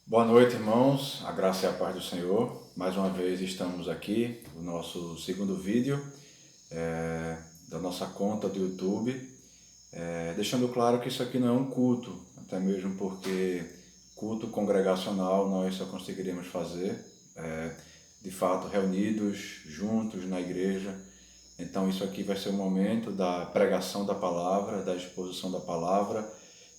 Boa noite, irmãos. A graça e a paz do Senhor. Mais uma vez estamos aqui no nosso segundo vídeo da nossa conta do YouTube, deixando claro que isso aqui não é um culto, até mesmo porque culto congregacional nós só conseguiríamos fazer, de fato, reunidos, juntos na igreja. Então isso aqui vai ser o momento da pregação da palavra, da exposição da palavra,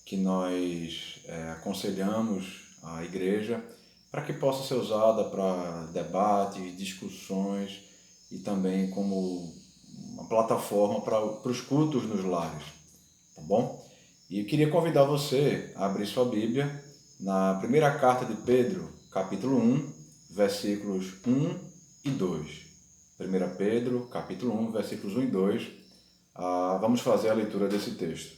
que nós aconselhamos a igreja para que possa ser usada para debates, discussões e também como uma plataforma para os cultos nos lares, tá bom? E eu queria convidar você a abrir sua Bíblia na primeira carta de Pedro, capítulo 1, versículos 1 e 2. 1 Pedro, capítulo 1, versículos 1 e 2. Vamos fazer a leitura desse texto.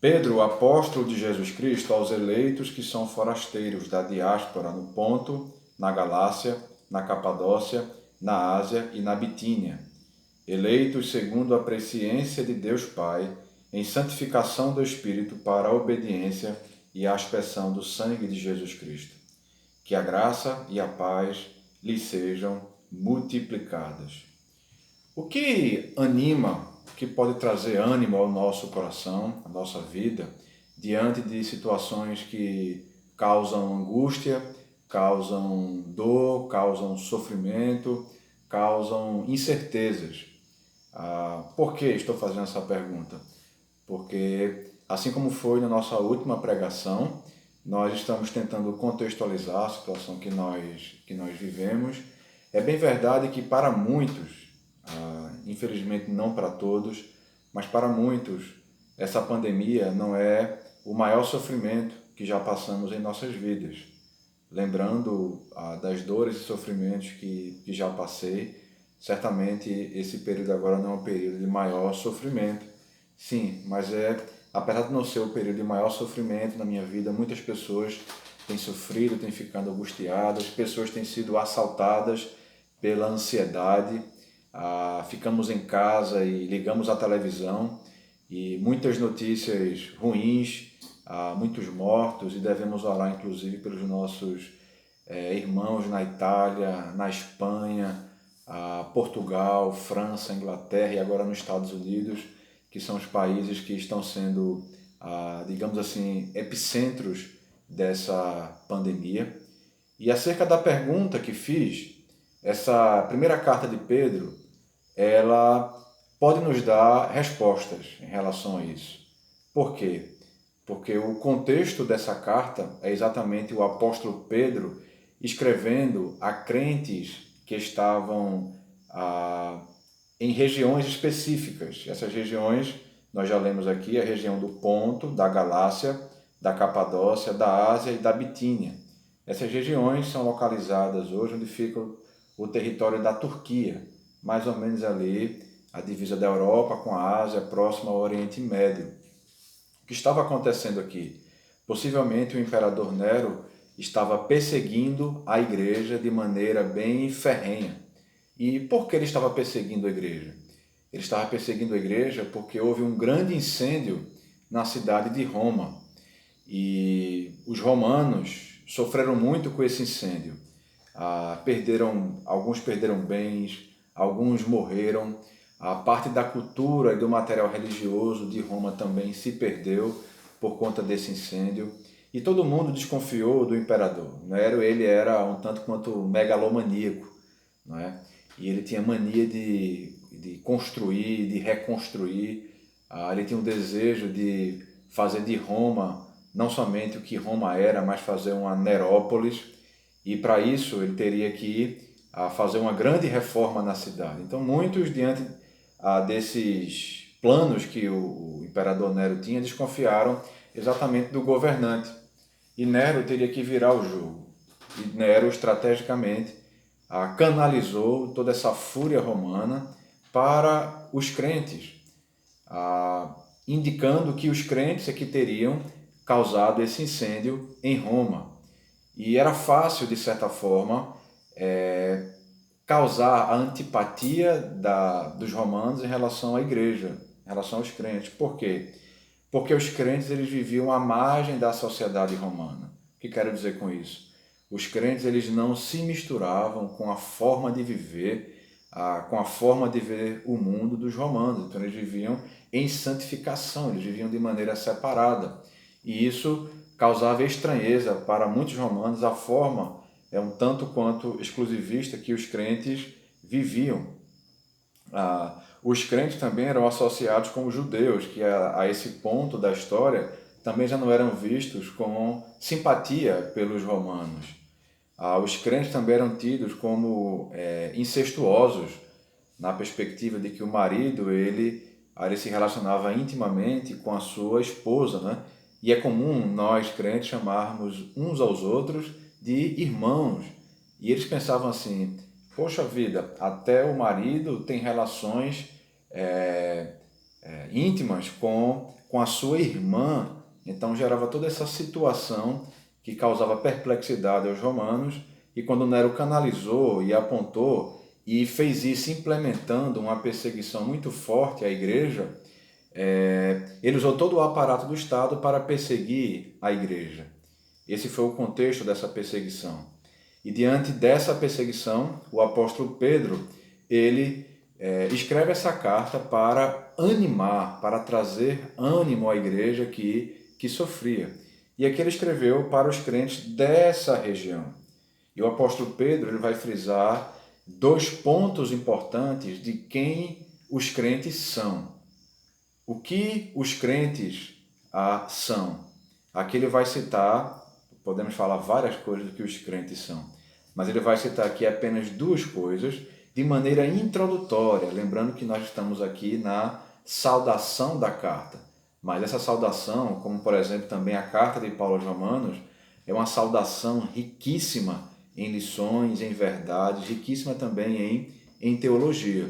Pedro, apóstolo de Jesus Cristo, aos eleitos que são forasteiros da diáspora no Ponto, na Galácia, na Capadócia, na Ásia e na Bitínia, eleitos segundo a presciência de Deus Pai, em santificação do Espírito para a obediência e a aspersão do sangue de Jesus Cristo. Que a graça e a paz lhes sejam multiplicadas. O que anima, o que pode trazer ânimo ao nosso coração, à nossa vida, diante de situações que causam angústia, causam dor, causam sofrimento, causam incertezas? Por que estou fazendo essa pergunta? Porque, assim como foi na nossa última pregação, nós estamos tentando contextualizar a situação que nós vivemos. É bem verdade que para muitos, infelizmente não para todos, mas para muitos, essa pandemia não é o maior sofrimento que já passamos em nossas vidas. Lembrando das dores e sofrimentos que já passei, certamente esse período agora não é um período de maior sofrimento. Sim, mas apesar de não ser o período de maior sofrimento na minha vida, muitas pessoas têm sofrido, têm ficado angustiadas, pessoas têm sido assaltadas pela ansiedade. Ficamos em casa e ligamos a televisão e muitas notícias ruins, muitos mortos, e devemos orar inclusive pelos nossos irmãos na Itália, na Espanha, Portugal, França, Inglaterra e agora nos Estados Unidos, que são os países que estão sendo, digamos assim, epicentros dessa pandemia. E acerca da pergunta que fiz, essa primeira carta de Pedro, ela pode nos dar respostas em relação a isso. Por quê? Porque o contexto dessa carta é exatamente o apóstolo Pedro escrevendo a crentes que estavam em regiões específicas. Essas regiões, nós já lemos aqui, a região do Ponto, da Galácia, da Capadócia, da Ásia e da Bitínia. Essas regiões são localizadas hoje onde fica o território da Turquia, mais ou menos ali a divisa da Europa com a Ásia, próxima ao Oriente Médio. O que estava acontecendo aqui? Possivelmente o imperador Nero estava perseguindo a igreja de maneira bem ferrenha. E por que ele estava perseguindo a igreja? Ele estava perseguindo a igreja porque houve um grande incêndio na cidade de Roma. E os romanos sofreram muito com esse incêndio. Alguns perderam bens, alguns morreram. A parte da cultura e do material religioso de Roma também se perdeu por conta desse incêndio. E todo mundo desconfiou do imperador. Nero, ele era um tanto quanto megalomaníaco, não é? E ele tinha mania de construir, de reconstruir. Ele tinha um desejo de fazer de Roma não somente o que Roma era, mas fazer uma Nerópolis. E para isso ele teria que fazer uma grande reforma na cidade. Então muitos, diante desses planos que o imperador Nero tinha, desconfiaram exatamente do governante. E Nero teria que virar o jogo. E Nero, estrategicamente, canalizou toda essa fúria romana para os crentes, indicando que os crentes é que teriam causado esse incêndio em Roma. E era fácil, de certa forma, causar a antipatia dos romanos em relação à igreja, em relação aos crentes. Por quê? Porque os crentes eles viviam à margem da sociedade romana. O que quero dizer com isso? Os crentes eles não se misturavam com a forma de viver, com a forma de ver o mundo dos romanos. Então eles viviam em santificação, eles viviam de maneira separada. E isso causava estranheza para muitos romanos a forma um tanto quanto exclusivista que os crentes viviam. Os crentes também eram associados com os judeus, que a esse ponto da história também já não eram vistos com simpatia pelos romanos. Os crentes também eram tidos como incestuosos, na perspectiva de que o marido ele se relacionava intimamente com a sua esposa, né? E é comum nós crentes chamarmos uns aos outros de irmãos. E eles pensavam assim: poxa vida, até o marido tem relações íntimas com a sua irmã. Então gerava toda essa situação que causava perplexidade aos romanos. E quando Nero canalizou e apontou e fez isso implementando uma perseguição muito forte à igreja, ele usou todo o aparato do Estado para perseguir a igreja. Esse foi o contexto dessa perseguição. E diante dessa perseguição, o apóstolo Pedro, ele escreve essa carta para animar, para trazer ânimo à igreja que sofria. E aqui ele escreveu para os crentes dessa região. E o apóstolo Pedro ele vai frisar 2 pontos importantes de quem os crentes são. O que os crentes são? Aqui ele vai citar, podemos falar várias coisas do que os crentes são, mas ele vai citar aqui apenas 2 coisas de maneira introdutória, lembrando que nós estamos aqui na saudação da carta. Mas essa saudação, como por exemplo também a carta de Paulo aos Romanos, é uma saudação riquíssima em lições, em verdades, riquíssima também em teologia.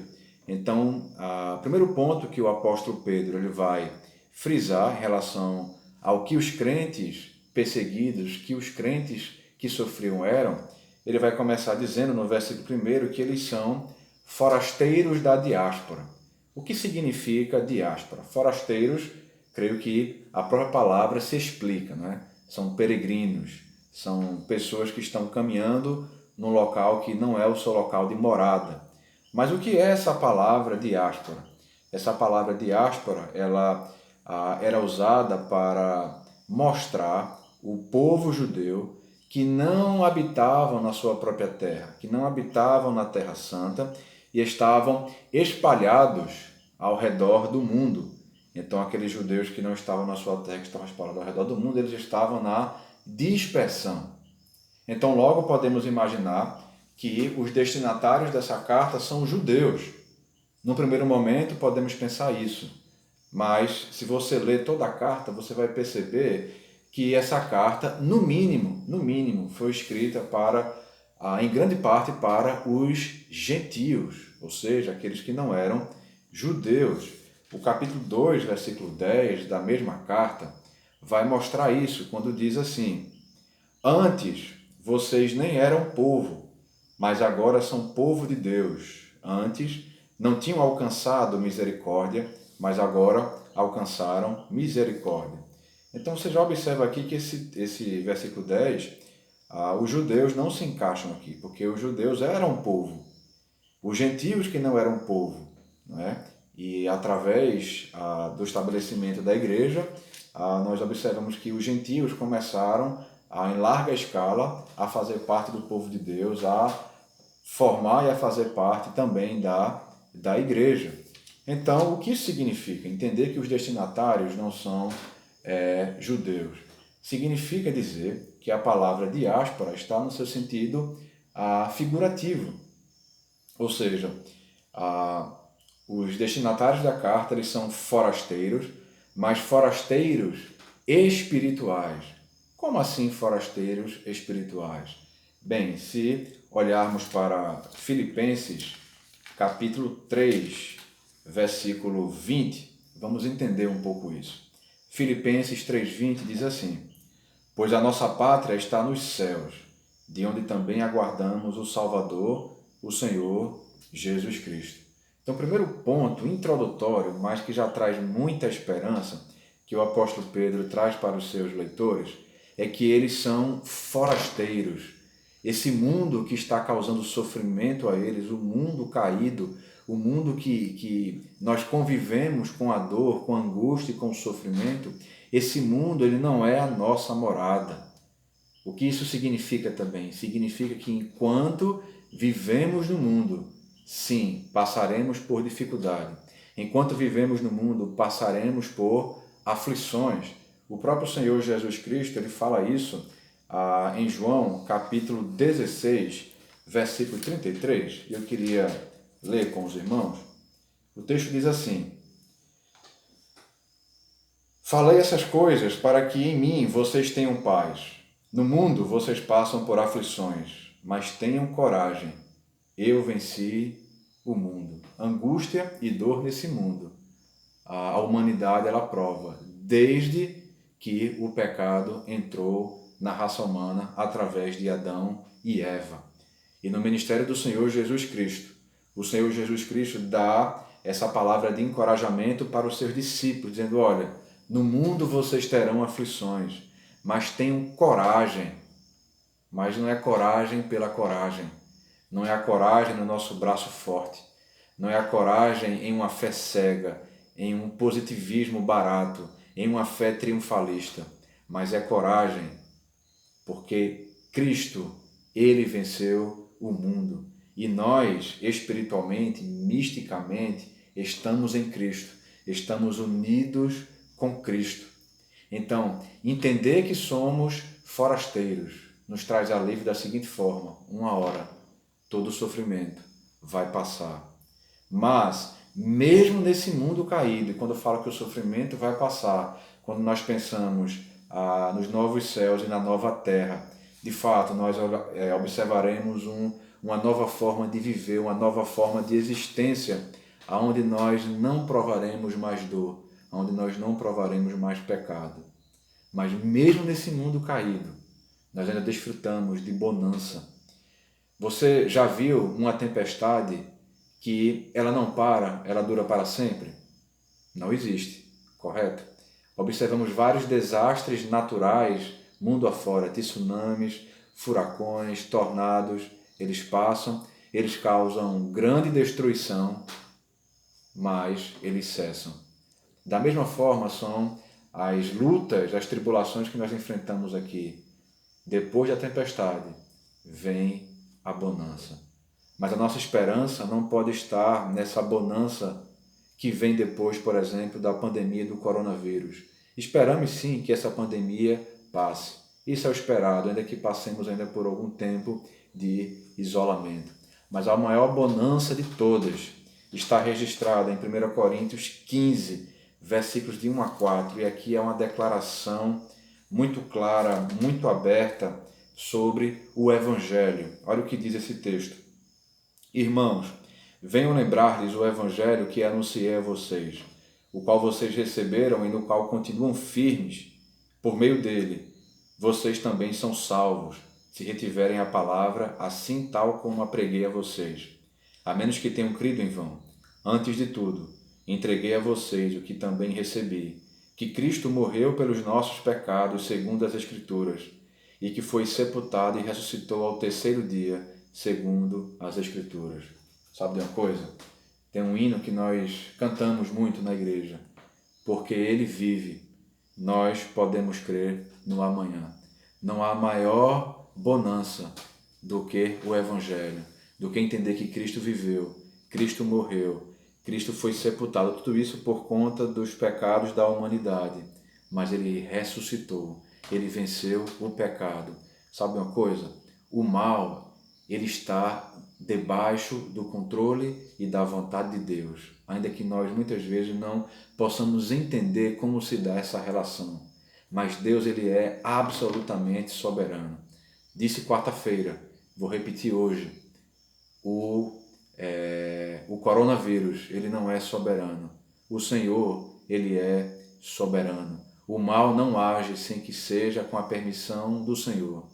Então, o primeiro ponto que o apóstolo Pedro ele vai frisar em relação ao que os crentes perseguidos, que os crentes que sofriam eram, ele vai começar dizendo no versículo 1 que eles são forasteiros da diáspora. O que significa diáspora? Forasteiros, creio que a própria palavra se explica, não é? São peregrinos, são pessoas que estão caminhando num local que não é o seu local de morada. Mas o que é essa palavra diáspora? Essa palavra diáspora, ela era usada para mostrar o povo judeu que não habitavam na sua própria terra, que não habitavam na Terra Santa e estavam espalhados ao redor do mundo. Então, aqueles judeus que não estavam na sua terra, que estavam espalhados ao redor do mundo, eles estavam na dispersão. Então, logo podemos imaginar que os destinatários dessa carta são judeus. No primeiro momento, podemos pensar isso. Mas, se você ler toda a carta, você vai perceber que essa carta, no mínimo, foi escrita em grande parte para os gentios, ou seja, aqueles que não eram judeus. O capítulo 2, versículo 10 da mesma carta vai mostrar isso, quando diz assim: antes vocês nem eram povo, mas agora são povo de Deus. Antes não tinham alcançado misericórdia, mas agora alcançaram misericórdia. Então você já observa aqui que esse versículo 10, os judeus não se encaixam aqui, porque os judeus eram povo. Os gentios que não eram povo, não é? E através do estabelecimento da igreja, nós observamos que os gentios começaram em larga escala a fazer parte do povo de Deus, a formar e a fazer parte também da igreja. Então, o que isso significa? Entender que os destinatários não são judeus. Significa dizer que a palavra diáspora está no seu sentido figurativo. Ou seja, os destinatários da carta eles são forasteiros, mas forasteiros espirituais. Como assim forasteiros espirituais? Bem, se olharmos para Filipenses, capítulo 3, versículo 20, vamos entender um pouco isso. Filipenses 3,20 diz assim: pois a nossa pátria está nos céus, de onde também aguardamos o Salvador, o Senhor Jesus Cristo. Então, o primeiro ponto introdutório, mas que já traz muita esperança, que o apóstolo Pedro traz para os seus leitores, é que eles são forasteiros. Esse mundo que está causando sofrimento a eles, o mundo caído, o mundo que nós convivemos com a dor, com a angústia e com o sofrimento, esse mundo ele não é a nossa morada. O que isso significa também? Significa que enquanto vivemos no mundo, sim, passaremos por dificuldade. Enquanto vivemos no mundo, passaremos por aflições. O próprio Senhor Jesus Cristo, ele fala isso em João, capítulo 16, versículo 33. Eu queria ler com os irmãos. O texto diz assim: falei essas coisas para que em mim vocês tenham paz. No mundo vocês passam por aflições, mas tenham coragem. Eu venci o mundo. Angústia e dor nesse mundo. A humanidade ela prova, desde que o pecado entrou na raça humana através de Adão e Eva. E no ministério do Senhor Jesus Cristo, o Senhor Jesus Cristo dá essa palavra de encorajamento para os seus discípulos, dizendo: olha, no mundo vocês terão aflições, mas tenham coragem. Mas não é coragem pela coragem, não é a coragem no nosso braço forte, não é a coragem em uma fé cega, em um positivismo barato, em uma fé triunfalista, mas é coragem porque Cristo, ele venceu o mundo. E nós, espiritualmente, misticamente, estamos em Cristo, estamos unidos com Cristo. Então, entender que somos forasteiros nos traz alívio da seguinte forma: uma hora, todo sofrimento vai passar. Mas, mesmo nesse mundo caído, e quando eu falo que o sofrimento vai passar, quando nós pensamos nos novos céus e na nova terra, de fato, nós observaremos uma nova forma de viver, uma nova forma de existência, onde nós não provaremos mais dor, onde nós não provaremos mais pecado. Mas mesmo nesse mundo caído, nós ainda desfrutamos de bonança. Você já viu uma tempestade que ela não para, ela dura para sempre? Não existe, correto? Observamos vários desastres naturais, mundo afora, tsunamis, furacões, tornados, eles passam, eles causam grande destruição, mas eles cessam. Da mesma forma são as lutas, as tribulações que nós enfrentamos aqui. Depois da tempestade, vem a bonança. Mas a nossa esperança não pode estar nessa bonança que vem depois, por exemplo, da pandemia do coronavírus. Esperamos sim que essa pandemia passe. Isso é o esperado, ainda que passemos ainda por algum tempo de isolamento. Mas a maior bonança de todas está registrada em 1 Coríntios 15, versículos de 1 a 4. E aqui é uma declaração muito clara, muito aberta sobre o Evangelho. Olha o que diz esse texto. Irmãos, venham lembrar-lhes o Evangelho que anunciei a vocês, o qual vocês receberam e no qual continuam firmes. Por meio dele, vocês também são salvos, se retiverem a palavra, assim tal como a preguei a vocês, a menos que tenham crido em vão. Antes de tudo, entreguei a vocês o que também recebi, que Cristo morreu pelos nossos pecados, segundo as Escrituras, e que foi sepultado e ressuscitou ao terceiro dia, segundo as Escrituras. Sabe de uma coisa? Tem um hino que nós cantamos muito na igreja. Porque ele vive, nós podemos crer no amanhã. Não há maior bonança do que o Evangelho, do que entender que Cristo viveu, Cristo morreu, Cristo foi sepultado. Tudo isso por conta dos pecados da humanidade. Mas ele ressuscitou, ele venceu o pecado. Sabe uma coisa? O mal, ele está debaixo do controle e da vontade de Deus, ainda que nós muitas vezes não possamos entender como se dá essa relação. Mas Deus, ele é absolutamente soberano. Disse quarta-feira, vou repetir hoje, o coronavírus, ele não é soberano. O Senhor, ele é soberano. O mal não age sem que seja com a permissão do Senhor.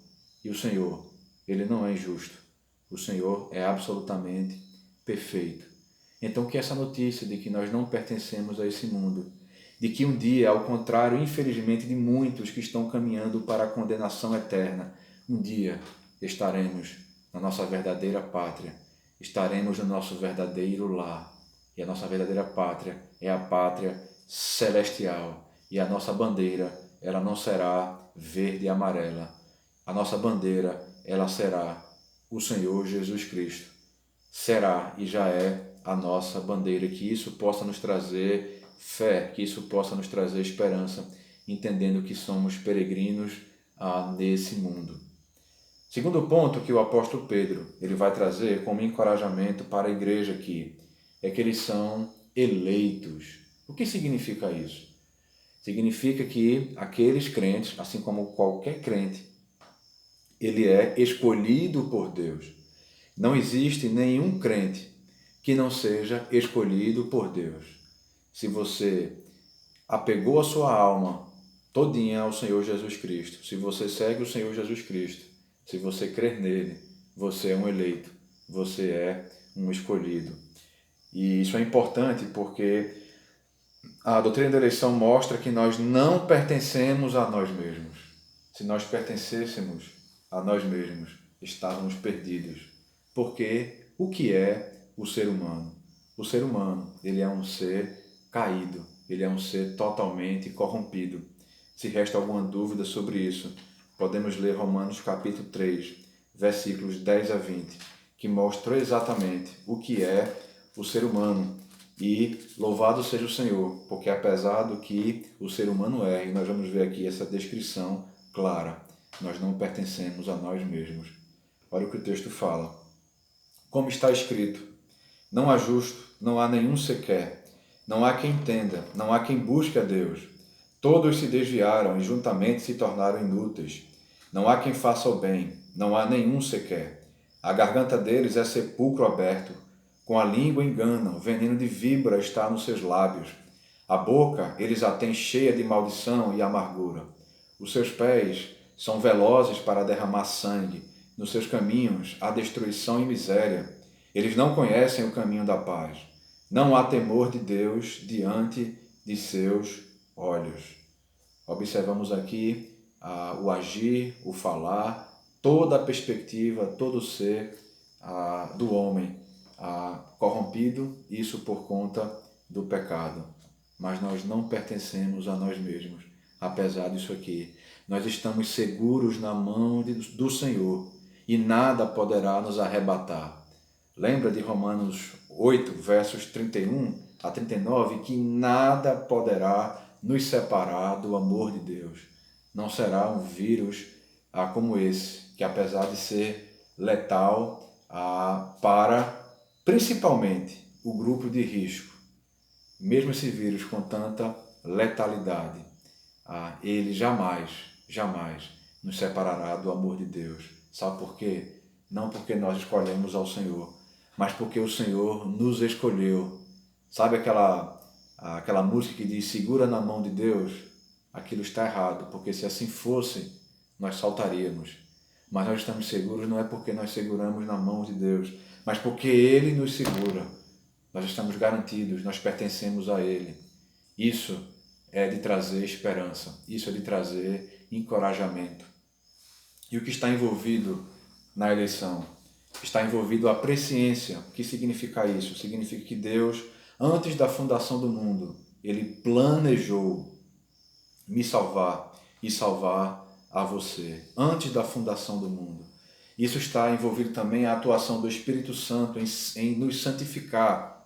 E o Senhor, ele não é injusto. O Senhor é absolutamente perfeito. Então, que essa notícia de que nós não pertencemos a esse mundo de que um dia, ao contrário, infelizmente, de muitos que estão caminhando para a condenação eterna, um dia estaremos na nossa verdadeira pátria, estaremos no nosso verdadeiro lar. E a nossa verdadeira pátria é a pátria celestial. E a nossa bandeira, ela não será verde e amarela. A nossa bandeira, ela será o Senhor Jesus Cristo. Será e já é a nossa bandeira. Que isso possa nos trazer fé, que isso possa nos trazer esperança, entendendo que somos peregrinos nesse mundo. Segundo ponto que o apóstolo Pedro ele vai trazer como encorajamento para a igreja aqui, é que eles são eleitos. O que significa isso? Significa que aqueles crentes, assim como qualquer crente, ele é escolhido por Deus. Não existe nenhum crente que não seja escolhido por Deus. Se você apegou a sua alma todinha ao Senhor Jesus Cristo, se você segue o Senhor Jesus Cristo, se você crer nele, você é um eleito, você é um escolhido. E isso é importante porque a doutrina da eleição mostra que nós não pertencemos a nós mesmos. Se nós pertencêssemos a nós mesmos, estávamos perdidos. Porque o que é o ser humano? O ser humano, ele é um ser caído, ele é um ser totalmente corrompido. Se resta alguma dúvida sobre isso, podemos ler Romanos capítulo 3, versículos 10 a 20, que mostram exatamente o que é o ser humano. E louvado seja o Senhor, porque apesar do que o ser humano é, e nós vamos ver aqui essa descrição clara, nós não pertencemos a nós mesmos. Olha o que o texto fala. Como está escrito, não há justo, não há nenhum sequer, não há quem entenda, não há quem busque a Deus. Todos se desviaram e juntamente se tornaram inúteis. Não há quem faça o bem, não há nenhum sequer. A garganta deles é sepulcro aberto. Com a língua enganam, veneno de víbora está nos seus lábios. A boca eles a têm cheia de maldição e amargura. Os seus pés são velozes para derramar sangue. Nos seus caminhos há destruição e miséria. Eles não conhecem o caminho da paz. Não há temor de Deus diante de seus olhos. Observamos aqui o agir, o falar, toda a perspectiva, todo o ser do homem corrompido, isso por conta do pecado. Mas nós não pertencemos a nós mesmos, apesar disso aqui. Nós estamos seguros na mão do Senhor e nada poderá nos arrebatar. Lembra de Romanos 8, versos 31 a 39, que nada poderá nos separar do amor de Deus. Não será um vírus como esse, que apesar de ser letal para principalmente o grupo de risco, mesmo esse vírus com tanta letalidade, ele jamais nos separará do amor de Deus. Sabe por quê? Não porque nós escolhemos ao Senhor, mas porque o Senhor nos escolheu. Sabe aquela música que diz segura na mão de Deus? Aquilo está errado, porque se assim fosse, nós saltaríamos. Mas nós estamos seguros não é porque nós seguramos na mão de Deus, mas porque Ele nos segura. Nós estamos garantidos, nós pertencemos a Ele. Isso é de trazer esperança, isso é de trazer encorajamento. E o que está envolvido na eleição? Está envolvido a presciência. O que significa isso? Significa que Deus, antes da fundação do mundo, Ele planejou me salvar e salvar a você, antes da fundação do mundo. Isso está envolvido também a atuação do Espírito Santo em nos santificar.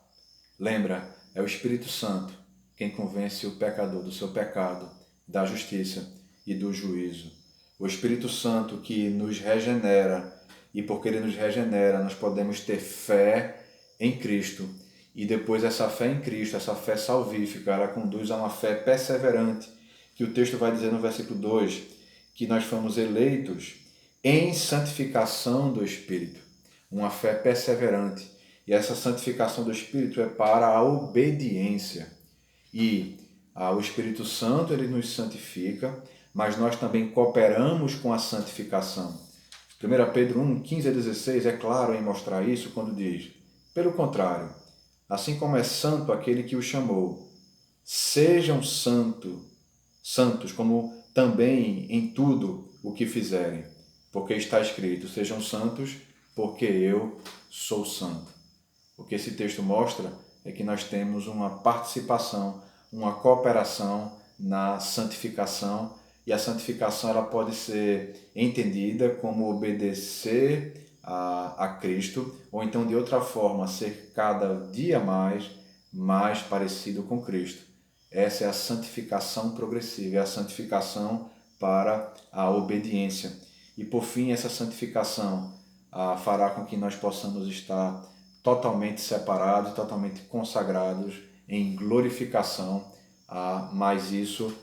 Lembra, é o Espírito Santo quem convence o pecador do seu pecado, da justiça e do juízo. O Espírito Santo que nos regenera, e porque Ele nos regenera, nós podemos ter fé em Cristo. E depois essa fé em Cristo, essa fé salvífica, ela conduz a uma fé perseverante, que o texto vai dizer no versículo 2, que nós fomos eleitos em santificação do Espírito. Uma fé perseverante. E essa santificação do Espírito é para a obediência. E o Espírito Santo, ele nos santifica, mas nós também cooperamos com a santificação. 1 Pedro 1, 15 a 16 é claro em mostrar isso quando diz: pelo contrário, assim como é santo aquele que o chamou, sejam santos como também em tudo o que fizerem, porque está escrito, sejam santos porque eu sou santo. O que esse texto mostra é que nós temos uma participação, uma cooperação na santificação, e a santificação ela pode ser entendida como obedecer a Cristo, ou então de outra forma ser cada dia mais parecido com Cristo. Essa é a santificação progressiva, é a santificação para a obediência. E por fim, essa santificação fará com que nós possamos estar totalmente separados, totalmente consagrados em glorificação, mas isso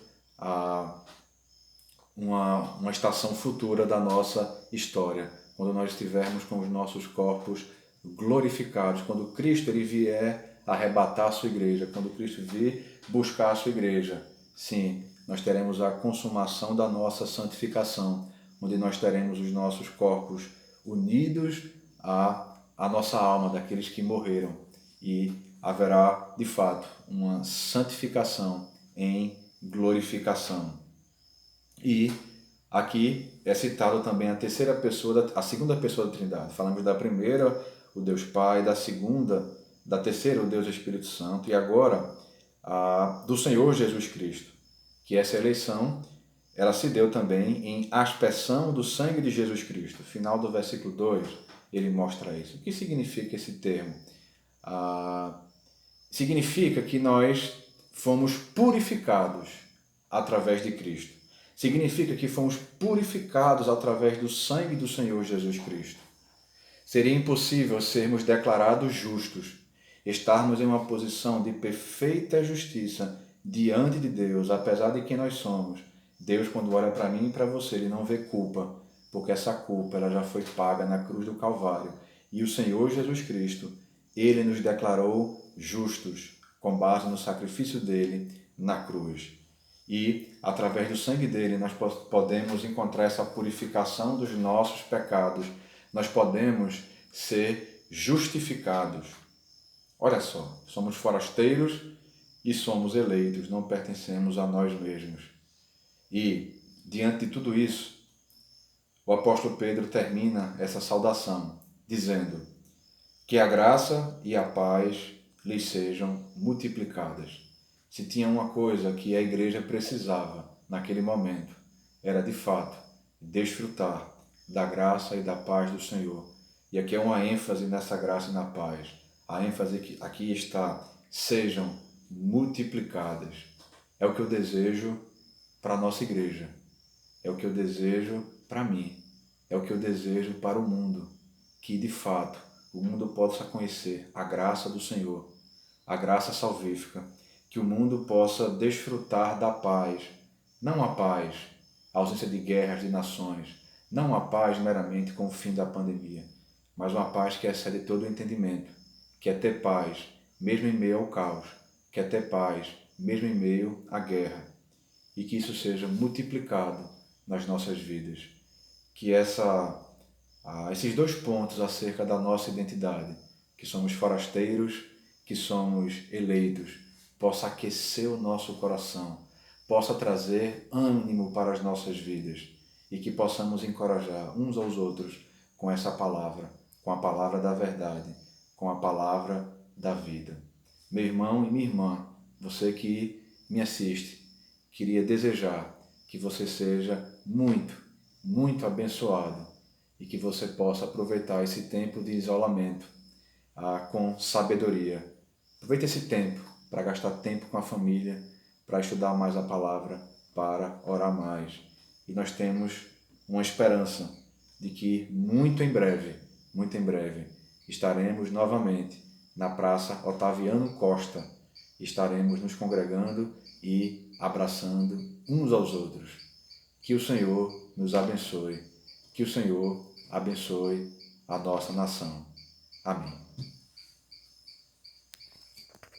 uma estação futura da nossa história, quando nós estivermos com os nossos corpos glorificados, quando Cristo ele vier arrebatar a sua igreja, quando Cristo vir buscar a sua igreja. Sim, nós teremos a consumação da nossa santificação, onde nós teremos os nossos corpos unidos à nossa alma, daqueles que morreram, e haverá, de fato, uma santificação em glorificação. E aqui é citado também a terceira pessoa, a segunda pessoa da Trindade. Falamos da primeira, o Deus Pai, da segunda, da terceira, o Deus Espírito Santo, e agora do Senhor Jesus Cristo, que essa eleição ela se deu também em aspersão do sangue de Jesus Cristo. Final do versículo 2, ele mostra isso. O que significa esse termo? Significa que nós fomos purificados através de Cristo. Significa que fomos purificados através do sangue do Senhor Jesus Cristo. Seria impossível sermos declarados justos, estarmos em uma posição de perfeita justiça diante de Deus, apesar de quem nós somos. Deus, quando olha para mim e para você, ele não vê culpa, porque essa culpa ela já foi paga na cruz do Calvário. E o Senhor Jesus Cristo, ele nos declarou justos, com base no sacrifício dele na cruz. E, através do sangue dele, nós podemos encontrar essa purificação dos nossos pecados. Nós podemos ser justificados. Olha só, somos forasteiros e somos eleitos, não pertencemos a nós mesmos. E, diante de tudo isso, o apóstolo Pedro termina essa saudação, dizendo que a graça e a paz lhes sejam multiplicadas. Se tinha uma coisa que a igreja precisava naquele momento, era de fato desfrutar da graça e da paz do Senhor. E aqui é uma ênfase nessa graça e na paz. A ênfase que aqui está, sejam multiplicadas. É o que eu desejo para a nossa igreja. É o que eu desejo para mim. É o que eu desejo para o mundo. Que de fato o mundo possa conhecer a graça do Senhor, a graça salvífica, que o mundo possa desfrutar da paz, não a paz, a ausência de guerras de nações, não a paz meramente com o fim da pandemia, mas uma paz que excede todo o entendimento, que é ter paz mesmo em meio ao caos, que é ter paz mesmo em meio à guerra, e que isso seja multiplicado nas nossas vidas. Que esses dois pontos acerca da nossa identidade, que somos forasteiros, que somos eleitos, possa aquecer o nosso coração, possa trazer ânimo para as nossas vidas e que possamos encorajar uns aos outros com essa palavra, com a palavra da verdade, com a palavra da vida. Meu irmão e minha irmã, você que me assiste, queria desejar que você seja muito abençoado e que você possa aproveitar esse tempo de isolamento com sabedoria. Aproveite esse tempo para gastar tempo com a família, para estudar mais a palavra, para orar mais. E nós temos uma esperança de que muito em breve, estaremos novamente na Praça Otaviano Costa. Estaremos nos congregando e abraçando uns aos outros. Que o Senhor nos abençoe. Que o Senhor abençoe a nossa nação. Amém.